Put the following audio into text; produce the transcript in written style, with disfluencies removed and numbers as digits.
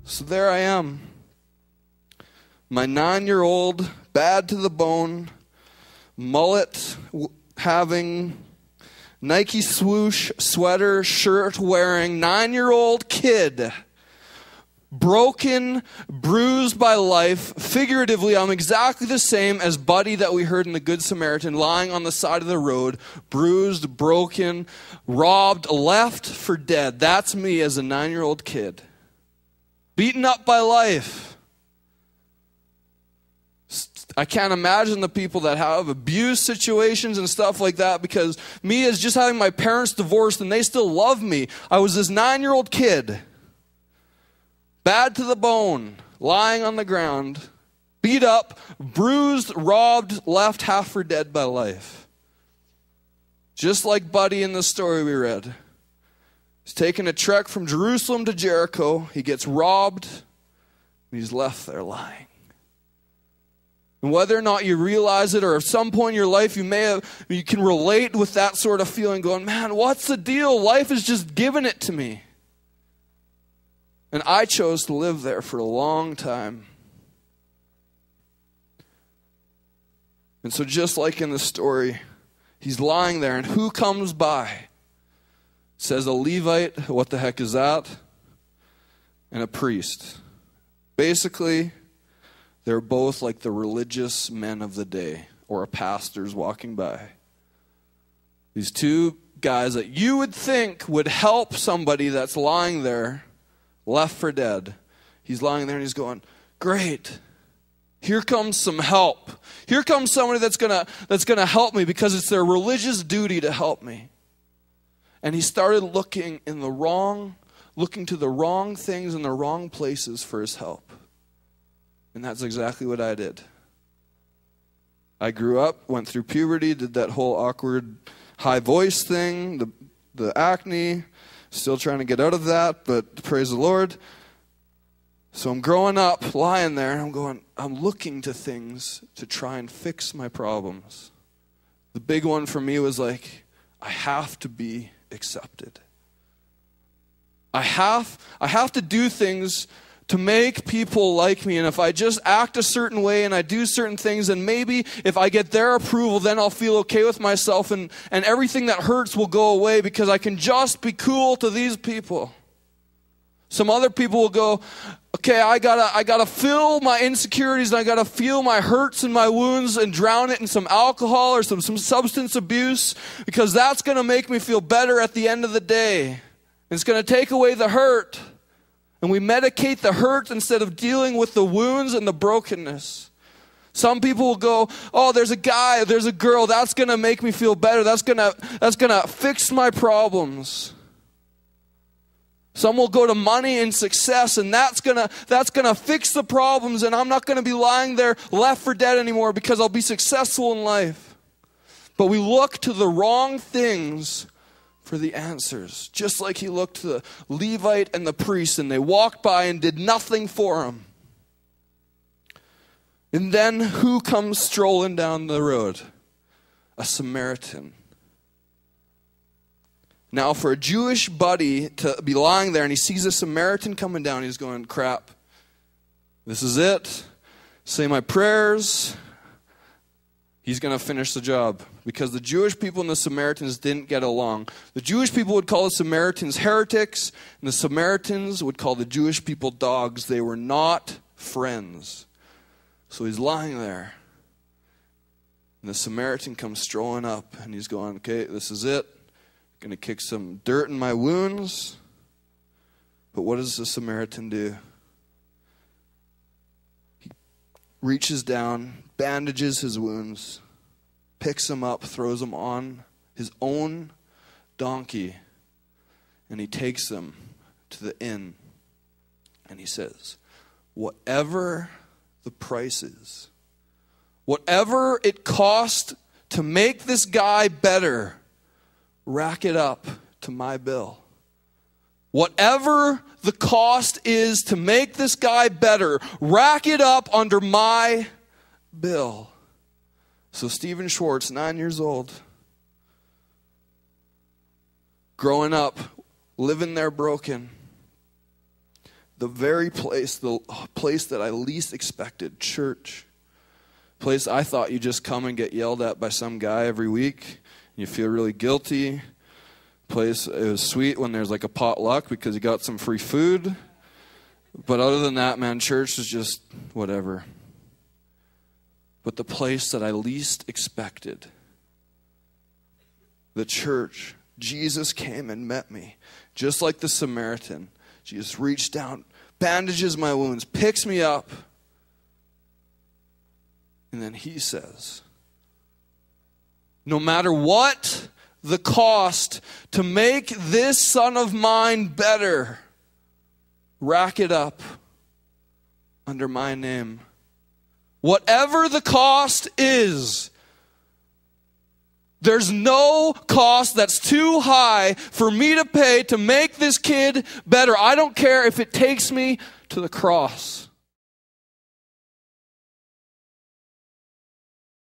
So there I am. My 9-year-old, bad to the bone, mullet having, Nike swoosh sweater, shirt wearing, 9-year-old kid. Broken, bruised by life. Figuratively, I'm exactly the same as Buddy that we heard in the Good Samaritan, lying on the side of the road, bruised, broken, robbed, left for dead. That's me as a 9-year-old kid. Beaten up by life. I can't imagine the people that have abuse situations and stuff like that, because me as just having my parents divorced and they still love me. I was this 9-year-old kid. Bad to the bone, lying on the ground, beat up, bruised, robbed, left half for dead by life. Just like Buddy in the story we read. He's taking a trek from Jerusalem to Jericho. He gets robbed, and he's left there lying. And whether or not you realize it, or at some point in your life you can relate with that sort of feeling, going, man, what's the deal? Life is just giving it to me. And I chose to live there for a long time. And so just like in the story, he's lying there, and who comes by? Says a Levite, what the heck is that? And a priest. Basically, they're both like the religious men of the day, or pastors walking by. These two guys that you would think would help somebody that's lying there, left for dead. He's lying there and he's going, great. Here comes some help. Here comes somebody that's gonna help me, because it's their religious duty to help me. And he started looking to the wrong things in the wrong places for his help. And that's exactly what I did. I grew up, went through puberty, did that whole awkward high voice thing, the acne. Still trying to get out of that, but praise the Lord. So I'm growing up, lying there, and I'm looking to things to try and fix my problems. The big one for me was like, I have to be accepted. I have to do things to make people like me. And if I just act a certain way and I do certain things, then maybe if I get their approval, then I'll feel okay with myself, and everything that hurts will go away, because I can just be cool to these people. Some other people will go, okay, I gotta fill my insecurities, and I gotta feel my hurts and my wounds and drown it in some alcohol or some substance abuse, because that's gonna make me feel better at the end of the day. It's gonna take away the hurt. And we medicate the hurt instead of dealing with the wounds and the brokenness. Some people will go, oh, there's a guy, there's a girl, that's going to make me feel better. That's going to fix my problems. Some will go to money and success, and that's going to fix the problems, and I'm not going to be lying there left for dead anymore, because I'll be successful in life. But we look to the wrong things for the answers. Just like he looked to the Levite and the priest, and they walked by and did nothing for him. And then who comes strolling down the road? A Samaritan. Now for a Jewish buddy to be lying there and he sees a Samaritan coming down, he's going, crap, this is it. Say my prayers. He's going to finish the job. Because the Jewish people and the Samaritans didn't get along. The Jewish people would call the Samaritans heretics, and the Samaritans would call the Jewish people dogs. They were not friends. So he's lying there. And the Samaritan comes strolling up, and he's going, okay, this is it. I'm going to kick some dirt in my wounds. But what does the Samaritan do? He reaches down, bandages his wounds, picks him up, throws him on his own donkey, and he takes them to the inn. And he says, whatever the price is, whatever it cost to make this guy better, rack it up to my bill. Whatever the cost is to make this guy better, rack it up under my bill. So Stephen Schwartz, 9 years old, growing up, living there broken, the very place, the place that I least expected, church. Place I thought you just come and get yelled at by some guy every week. You feel really guilty. Place, it was sweet when there's like a potluck because you got some free food. But other than that, man, church is just whatever. But the place that I least expected, the church, Jesus came and met me. Just like the Samaritan. Jesus reached down, bandages my wounds, picks me up. And then he says, no matter what the cost to make this son of mine better, rack it up under my name. Whatever the cost is, there's no cost that's too high for me to pay to make this kid better. I don't care if it takes me to the cross.